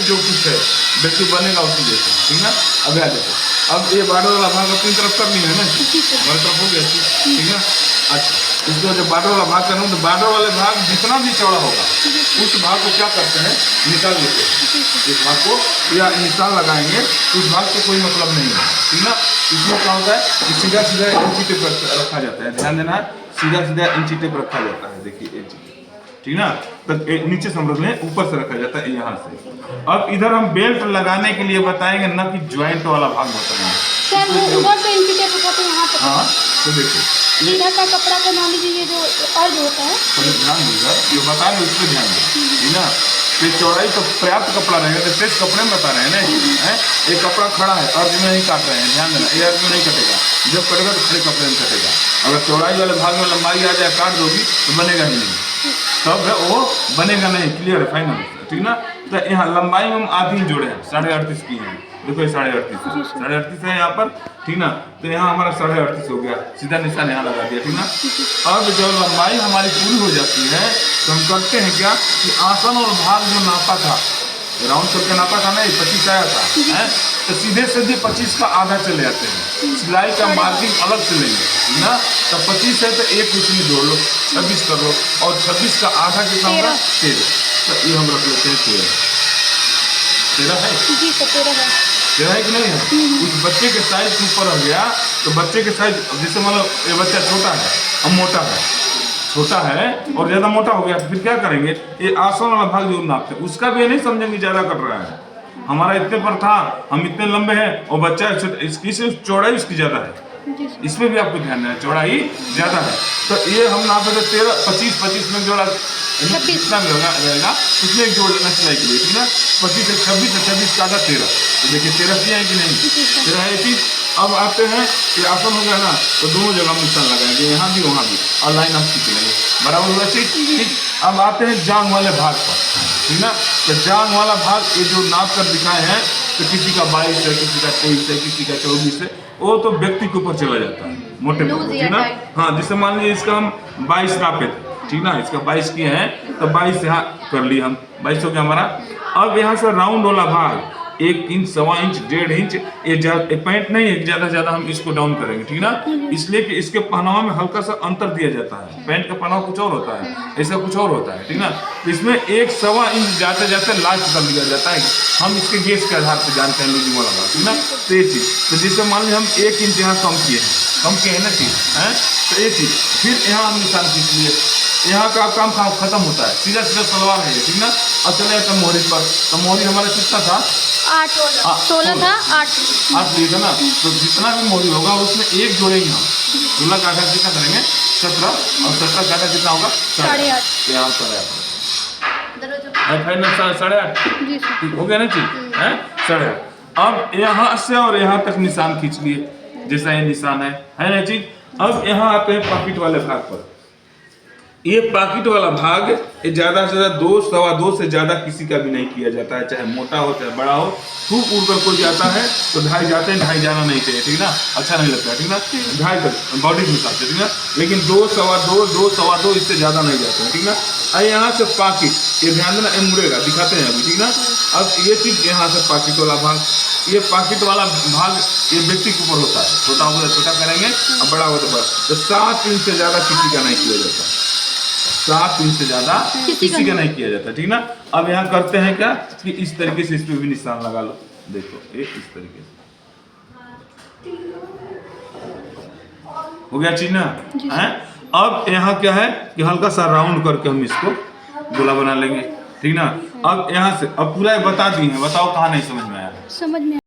जो कुछ है व्यक्ति बनेगा उसी जैसे, ठीक ना। अब यहाँ देखो, अब ये बॉर्डर वाला भाग अपनी तरफ करनी है ना, हमारी तरफ हो गया, ठीक है। अच्छा, इसको जब बॉर्डर वाला भाग करना तो बॉर्डर वाले भाग जितना भी चौड़ा होगा उस भाग को क्या करते हैं, निकाल लेते हैं। इस भाग को या निशान लगाएंगे उस भाग को कोई मतलब नहीं है, ठीक ना। इसमें क्या होता है कि सीधा सीधा इंची टेप रखा जाता है, ध्यान देना है, सीधा सीधा इंची टेप रखा जाता है। देखिए इंची, ठीक ना, तो नीचे से हम रख लें, ऊपर से रखा जाता है यहाँ से। अब इधर हम बेल्ट लगाने के लिए बताएंगे ना कि ज्वाइंट वाला भाग बताएंगे। हाँ, तो देखो इधर का कपड़ा का मान लीजिए ये जो अर्ज होता है, ध्यान देगा, ये बता रहे उस पर ध्यान दें, ठीक ना। तो चौड़ाई तो पर्याप्त कपड़ा रहेगा, तो फ्रेश कपड़े में बता रहे हैं ना, एक कपड़ा खड़ा है अर्ज में नहीं काट रहे हैं, ध्यान देना, ये अर्ज में नहीं कटेगा, जब कटेगा तो खड़े कपड़े में कटेगा। अगर चौड़ाई वाले भाग में लंबाई आ जाए काट दोगी तो बनेगा ही नहीं, तब है वो बनेगा नहीं, क्लियर है, फाइनल, ठीक ना। तो यहाँ लंबाई में हम आधी ही जोड़े हैं, 38.5 की है, देखो ये 38.5 है यहाँ पर, ठीक ना। तो यहाँ हमारा 38.5 हो गया, सीधा निशान यहाँ लगा दिया, ठीक ना। अब जब लंबाई हमारी पूरी हो जाती है तो हम करते हैं क्या कि आसन और भाग जो नापा था, राउंड करके नापा था ना, ये 25 आया था, है, तो सीधे सीधे 25 का आधा चले जाते हैं, सिलाई का मार्जिन अलग से लेंगे, ठीक ना। तो 25 है तो एक उसमें जोड़ लो, 26 कर लो, और 26 का आधा कितना होगा, 13। तो ये हम रख लेते हैं 13 है, 13 है कि नहीं है। उस बच्चे के साइज के ऊपर हो गया, तो बच्चे के साइज, जैसे मान लो ये बच्चा छोटा है अब मोटा है, छोटा है और ज्यादा मोटा हो गया, तो फिर क्या करेंगे, ये आसन वाला भाग जो नापते हैं उसका भी ये नहीं समझेंगे ज्यादा कट रहा है, हमारा इतने पर था, हम इतने लंबे हैं और बच्चा इसकी चौड़ाई उसकी ज्यादा है, इसमें भी आपको ध्यान देना, चौड़ाई ज्यादा है। तो ये हम नापे तो 13, 25 में जोड़ा कितना भी होगा रहेगा, उसमें एक जोड़ लेना सिलाई के लिए, ठीक ना। 25 से 26 और 26 का आधा 13, तो देखिए 13 किया है कि नहीं, 13 है चीज। अब आते हैं कि आसन हो गया ना, तो दोनों जगह निशान लगाएंगे, यहाँ भी वहाँ भी, और लाइन हम खींच लेंगे, बराबर हुआ चीज, ठीक। अब आते हैं जांग वाले भाग पर, ठीक ना। तो जांग वाला भाग ये जो नाप कर दिखाए हैं, तो किसी का 22 है, किसी का 23 है, किसी का 24 है, वो तो व्यक्ति के ऊपर चला जाता है, मोटे पर, ठीक ना। हाँ, जैसे मान लीजिए इसका हम 22 नापे थे, ठीक ना, इसका 22 किए हैं, तो 22 यहाँ कर लिए हम, 22 हो गया हमारा। अब यहाँ से राउंड वाला भाग 1 इंच, 1.25 इंच, 1.5 इंच, ये पैंट नहीं है, ज्यादा से ज्यादा हम इसको डाउन करेंगे, ठीक ना। इसलिए कि इसके पहनावा में हल्का सा अंतर दिया जाता है, पैंट का पहनावा कुछ और होता है, ऐसा कुछ और होता है, ठीक ना। इसमें 1.25 इंच जाते जाते लास्ट कर लिया जाता है, हम इसके गेज के आधार पर जानते हैं लूजिंग वाला भाग, ठीक ना। तो ये चीज, तो जैसे मान लीजिए हम 1 इंच यहाँ कम किए हैं ना चीज है, तो ये चीज, फिर यहाँ हम निशान खींच लिए, यहाँ का काम खत्म होता है, सीधा सीधा सलवार है, ठीक ना। अब चले जाते मोहरी पर, तो मोहरी हमारा कितना था, 16 था, 8 लिए था ना। तो जितना भी मोहरी होगा उसमें एक जोड़ेंगे हम, 16 का आधा कितना करेंगे, 17, और 17 का आधा कितना होगा, 8.5, यहाँ 8.5 हो गया ना चीज है, 8.5। अब यहाँ से और यहाँ तक निशान खींच लिए, जैसा ये निशान है ना चीज। अब यहाँ आते हैं पॉकेट वाले भाग पर, ये पॉकेट वाला भाग ये ज्यादा से ज्यादा 2, 2.25 से ज्यादा किसी का भी नहीं किया जाता है, चाहे मोटा हो चाहे बड़ा हो। खूब उड़कर कोई जाता है तो 2.5 जाते हैं, 2.5 जाना नहीं चाहिए, ठीक ना, अच्छा नहीं लगता है, ठीक ना। 2.5 तक बॉडी के हिसाब से, ठीक ना, लेकिन 2, 2.25, 2, 2.25 इससे ज्यादा नहीं जाते हैं, ठीक ना। यहाँ से पॉकेट, ये ध्यान देना, मुड़ेगा, दिखाते हैं अभी, ठीक ना। अब ये चीज यहाँ से पॉकेट वाला भाग, ये पॉकेट वाला भाग ये व्यक्ति के ऊपर होता है, छोटा होगा तो छोटा करेंगे और बड़ा होगा तो बड़ा। तो 7 इंच से ज्यादा किसी का नहीं किया जाता, 7 इंच से ज्यादा किसी का नहीं किया जाता, ठीक ना। अब यहाँ करते हैं क्या कि इस तरीके से इस पे भी निशान लगा लो, देखो ये इस तरीके से हो गया चीज ना है। अब यहाँ क्या है कि हल्का सा राउंड करके हम इसको गोला बना लेंगे, ठीक ना। अब यहाँ से अब पूरा बता दिए हैं, बताओ कहाँ नहीं समझ में आया, समझ में